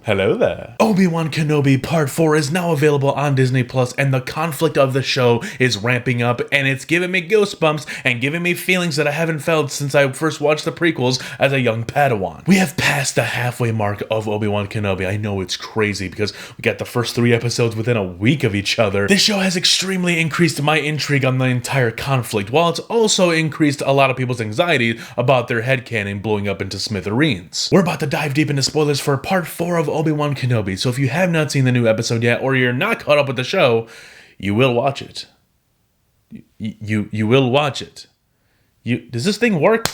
Hello there. Obi-Wan Kenobi Part 4 is now available on Disney Plus, and the conflict of the show is ramping up, and it's giving me goosebumps and giving me feelings that I haven't felt since I first watched the prequels as a young Padawan. We have passed the halfway mark of Obi-Wan Kenobi. I know it's crazy because we got the first 3 episodes within a week of each other. This show has extremely increased my intrigue on the entire conflict, while it's also increased a lot of people's anxiety about their headcanon blowing up into smithereens. We're about to dive deep into spoilers for Part 4 of Obi-Wan Kenobi, so if you have not seen the new episode yet, or you're not caught up with the show, you will watch it. You will watch it. Does this thing work?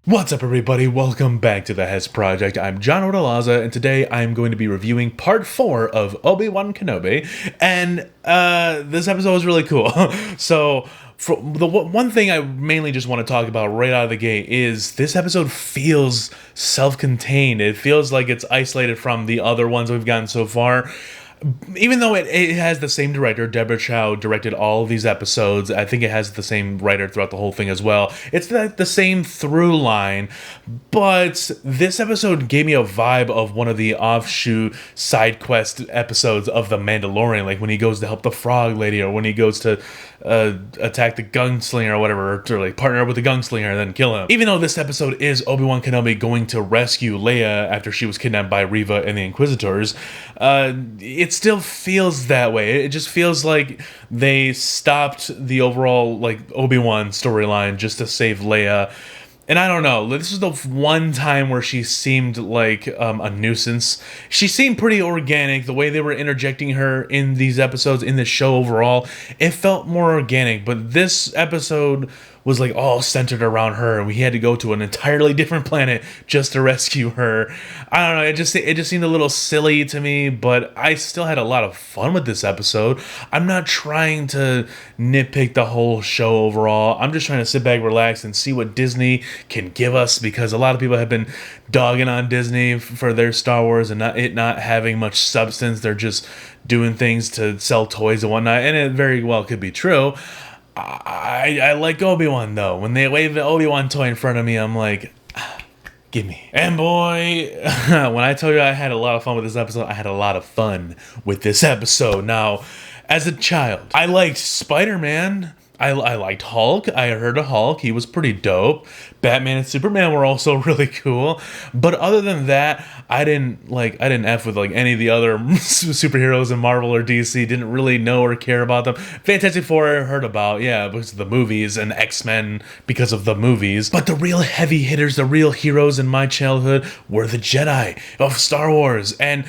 What's up, everybody? Welcome back to the Hess Project. I'm John Odalaza, and today I'm going to be reviewing Part 4 of Obi-Wan Kenobi, and this episode was really cool. So, the one thing I mainly just want to talk about right out of the gate is this episode feels self-contained. It feels like it's isolated from the other ones we've gotten so far. Even though it has the same director, Deborah Chow directed all of these episodes. I think it has the same writer throughout the whole thing as well. It's the same through line, but this episode gave me a vibe of one of the offshoot side quest episodes of The Mandalorian, like when he goes to help the frog lady, or when he goes to attack the gunslinger or whatever, or like partner up with the gunslinger and then kill him. Even though this episode is Obi-Wan Kenobi going to rescue Leia after she was kidnapped by Reva and the Inquisitors, it still feels that way. It just feels like they stopped the overall like Obi-Wan storyline just to save Leia. And I don't know, this is the one time where she seemed like a nuisance. She seemed pretty organic. The way they were interjecting her in these episodes, in the show overall, it felt more organic. But this episode was like all centered around her, and we had to go to an entirely different planet just to rescue her. I don't know, it just seemed a little silly to me, but I still had a lot of fun with this episode. I'm not trying to nitpick the whole show overall. I'm just trying to sit back, relax, and see what Disney can give us, because a lot of people have been dogging on Disney for their Star Wars and not having much substance. They're just doing things to sell toys and whatnot, and it very well could be true. I like Obi-Wan, though. When they wave the Obi-Wan toy in front of me, I'm like, gimme. And boy, when I tell you I had a lot of fun with this episode, I had a lot of fun with this episode. Now, as a child, I liked Spider-Man. I liked Hulk. I heard of Hulk. He was pretty dope. Batman and Superman were also really cool. But other than that, I didn't F with like any of the other superheroes in Marvel or DC. Didn't really know or care about them. Fantastic Four I heard about, yeah, because of the movies, and X-Men because of the movies. But the real heavy hitters, the real heroes in my childhood were the Jedi of Star Wars. And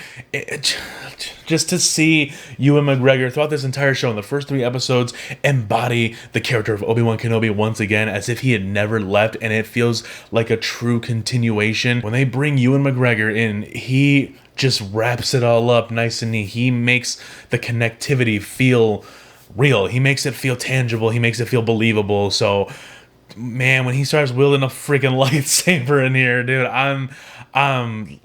just to see Ewan McGregor throughout this entire show in the first 3 episodes embody the character of Obi-Wan Kenobi once again, as if he had never left, and it feels like a true continuation. When they bring Ewan McGregor in, he just wraps it all up nice and neat. He makes the connectivity feel real. He makes it feel tangible. He makes it feel believable. So, man, when he starts wielding a freaking lightsaber in here, dude, I'm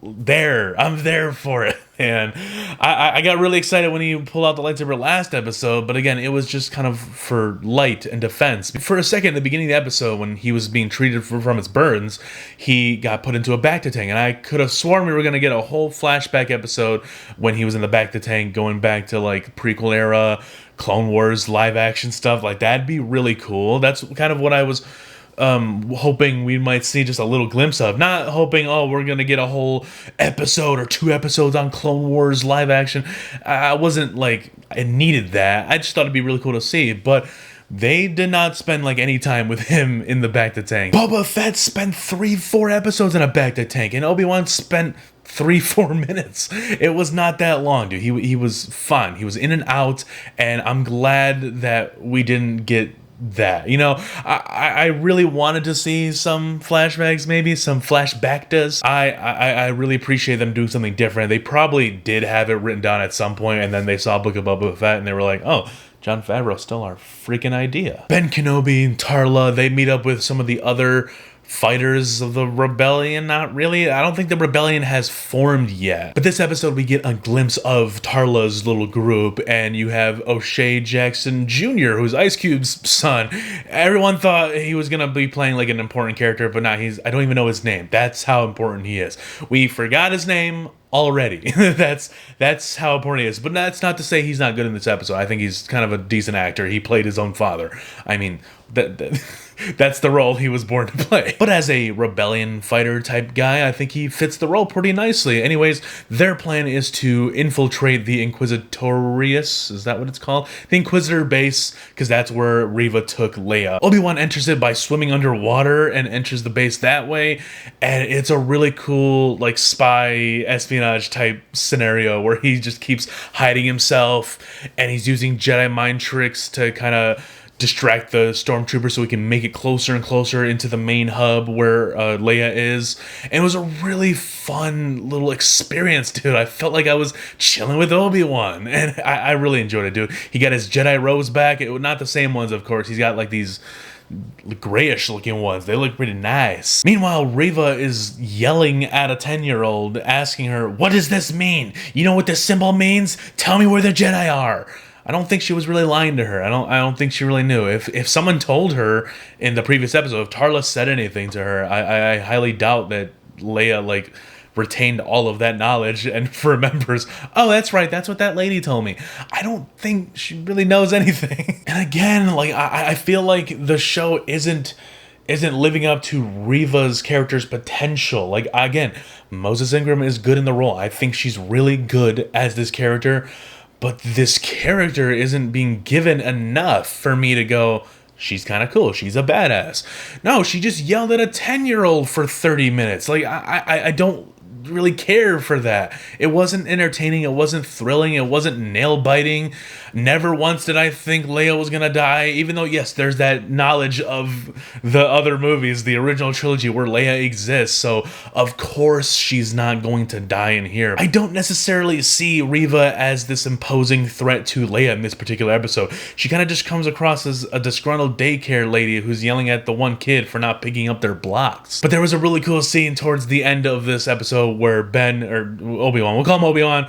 there for it. And I got really excited when he pulled out the lightsaber last episode, but again, it was just kind of for light and defense. For a second, at the beginning of the episode, when he was being treated from his burns, he got put into a bacta tank, and I could have sworn we were going to get a whole flashback episode when he was in the bacta tank, going back to like prequel era, Clone Wars live action stuff. Like, that'd be really cool. That's kind of what I was hoping we might see just a little glimpse of. Not hoping, we're gonna get a whole episode or 2 episodes on Clone Wars live action. I wasn't like, I needed that. I just thought it'd be really cool to see, but they did not spend like any time with him in the bacta tank. Boba Fett spent 3-4 episodes in a bacta tank, and Obi-Wan spent 3-4 minutes. It was not that long, dude. He was fun. He was in and out, and I'm glad that we didn't get that. You know, I really wanted to see some flashbacks, maybe some flashbacks. I really appreciate them doing something different. They probably did have it written down at some point, and then they saw Book of Boba Fett, and they were like, oh, Jon Favreau stole our freaking idea. Ben Kenobi and Tarla, they meet up with some of the other fighters of the rebellion. Not really. I don't think the rebellion has formed yet. But this episode, we get a glimpse of Tarla's little group, and you have O'Shea Jackson Jr., who's Ice Cube's son. Everyone thought he was gonna be playing like an important character, but now I don't even know his name. That's how important he is. We forgot his name already. that's how important he is. But that's not to say he's not good in this episode. I think he's kind of a decent actor. He played his own father. I mean, that's the role he was born to play. But as a rebellion fighter type guy, I think he fits the role pretty nicely. Anyways, their plan is to infiltrate the Inquisitorius. Is that what it's called? The Inquisitor base, because that's where Reva took Leia. Obi-Wan enters it by swimming underwater and enters the base that way. And it's a really cool, like, spy espionage type scenario where he just keeps hiding himself, and he's using Jedi mind tricks to kind of distract the stormtrooper so we can make it closer and closer into the main hub where Leia is. And it was a really fun little experience, dude. I felt like I was chilling with Obi-Wan, and I really enjoyed it, dude. He got his Jedi robes back. Not the same ones, of course. He's got like these grayish looking ones. They look pretty nice. Meanwhile, Reva is yelling at a 10-year-old, asking her, "What does this mean? You know what this symbol means? Tell me where the Jedi are." I don't think she was really lying to her. I don't think she really knew. If someone told her in the previous episode, if Tarla said anything to her, I highly doubt that Leia like retained all of that knowledge and remembers, oh, that's right, that's what that lady told me. I don't think she really knows anything. And again, like I feel like the show isn't living up to Reva's character's potential. Like, again, Moses Ingram is good in the role. I think she's really good as this character. But this character isn't being given enough for me to go, she's kind of cool, she's a badass. No, she just yelled at a 10-year-old for 30 minutes. Like, I don't really care for that. It wasn't entertaining, it wasn't thrilling, it wasn't nail-biting. Never once did I think Leia was gonna die, even though, yes, there's that knowledge of the other movies, the original trilogy where Leia exists, so of course she's not going to die in here. I don't necessarily see Reva as this imposing threat to Leia in this particular episode. She kind of just comes across as a disgruntled daycare lady who's yelling at the one kid for not picking up their blocks. But there was a really cool scene towards the end of this episode where Ben, or Obi-Wan, we'll call him Obi-Wan,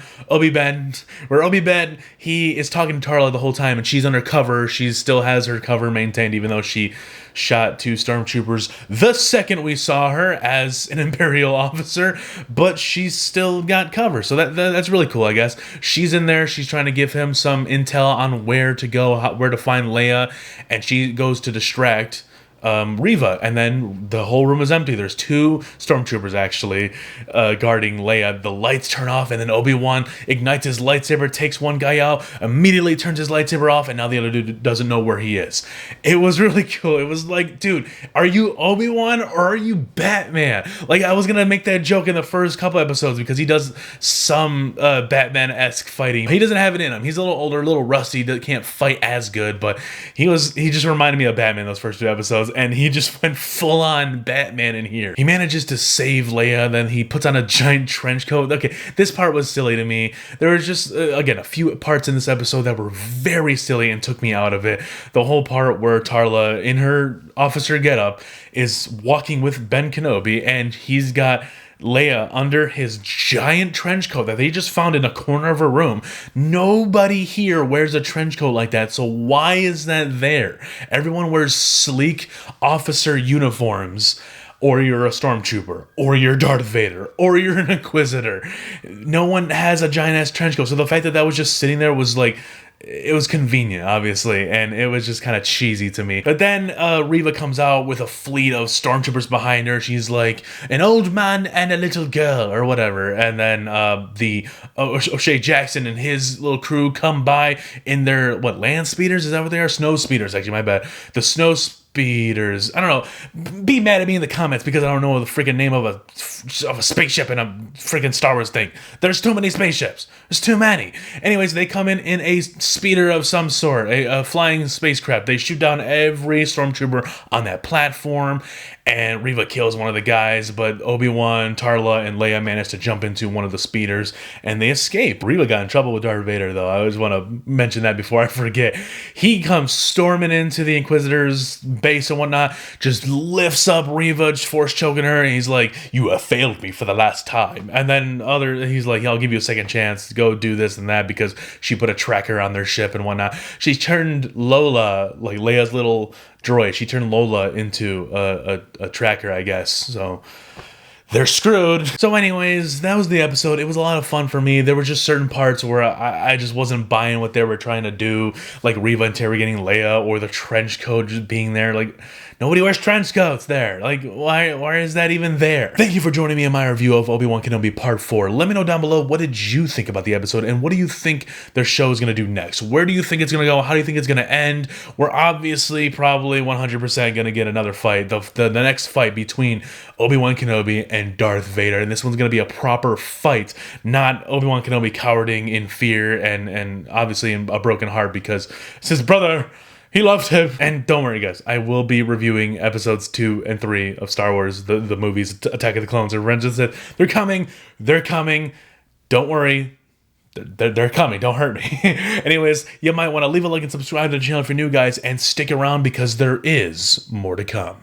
where Obi-Ben, he is talking to Tarla the whole time, and she's undercover. She still has her cover maintained, even though she shot 2 stormtroopers the second we saw her as an Imperial officer, but she's still got cover. So that's really cool, I guess. She's in there. She's trying to give him some intel on where to go, where to find Leia, and she goes to distract Reva, and then the whole room is empty. There's 2 stormtroopers actually guarding Leia. The lights turn off, and then Obi-Wan ignites his lightsaber, takes one guy out, immediately turns his lightsaber off, and now the other dude doesn't know where he is. It was really cool. It was like, dude, are you Obi-Wan or are you Batman? Like, I was gonna make that joke in the first couple episodes because he does some Batman-esque fighting. He doesn't have it in him. He's a little older, a little rusty, can't fight as good, but he just reminded me of Batman those first 2 episodes. And he just went full-on Batman in here. He manages to save Leia, then he puts on a giant trench coat. Okay, this part was silly to me. There was just, again, a few parts in this episode that were very silly and took me out of it. The whole part where Tarla, in her officer getup, is walking with Ben Kenobi, and he's got Leia under his giant trench coat that they just found in a corner of a room. Nobody here wears a trench coat like that, so why is that there? Everyone wears sleek officer uniforms, or you're a stormtrooper, or you're Darth Vader, or you're an Inquisitor. No one has a giant-ass trench coat, so the fact that that was just sitting there was like, it was convenient, obviously, and it was just kind of cheesy to me. But then Reva comes out with a fleet of stormtroopers behind her. She's like, an old man and a little girl, or whatever. And then the O'Shea Jackson and his little crew come by in their, land speeders? Is that what they are? Snow speeders, actually, my bad. The snow speeders. I don't know. Be mad at me in the comments because I don't know the freaking name of a spaceship in a freaking Star Wars thing. There's too many spaceships. There's too many. Anyways, they come in a speeder of some sort, a flying spacecraft. They shoot down every stormtrooper on that platform, and Reva kills one of the guys, but Obi-Wan, Tarla, and Leia manage to jump into one of the speeders, and they escape. Reva got in trouble with Darth Vader, though. I always want to mention that before I forget. He comes storming into the Inquisitor's base and whatnot, just lifts up Reva, just force choking her, and he's like, "You have failed me for the last time." And then he's like, "I'll give you a second chance to go do this and that," because she put a tracker on their ship and whatnot. She turned Lola, like Leia's little droid, she turned Lola into a tracker, I guess. So they're screwed. So anyways, that was the episode. It was a lot of fun for me. There were just certain parts where I just wasn't buying what they were trying to do, like Reva interrogating Leia or the trench coat just being there. Like, nobody wears trench coats there. Like, why is that even there? Thank you for joining me in my review of Obi-Wan Kenobi Part 4. Let me know down below, what did you think about the episode, and what do you think their show is going to do next? Where do you think it's going to go? How do you think it's going to end? We're obviously probably 100% going to get another fight. The next fight between Obi-Wan Kenobi and Darth Vader, and this one's going to be a proper fight, not Obi-Wan Kenobi cowering in fear and obviously in a broken heart because it's his brother. He loved him. And don't worry, guys. I will be reviewing episodes 2 and 3 of Star Wars, the movies, Attack of the Clones, and Revenge of the Sith. They're coming. They're coming. Don't worry. They're coming. Don't hurt me. Anyways, you might want to leave a like and subscribe to the channel if you're new, guys, and stick around because there is more to come.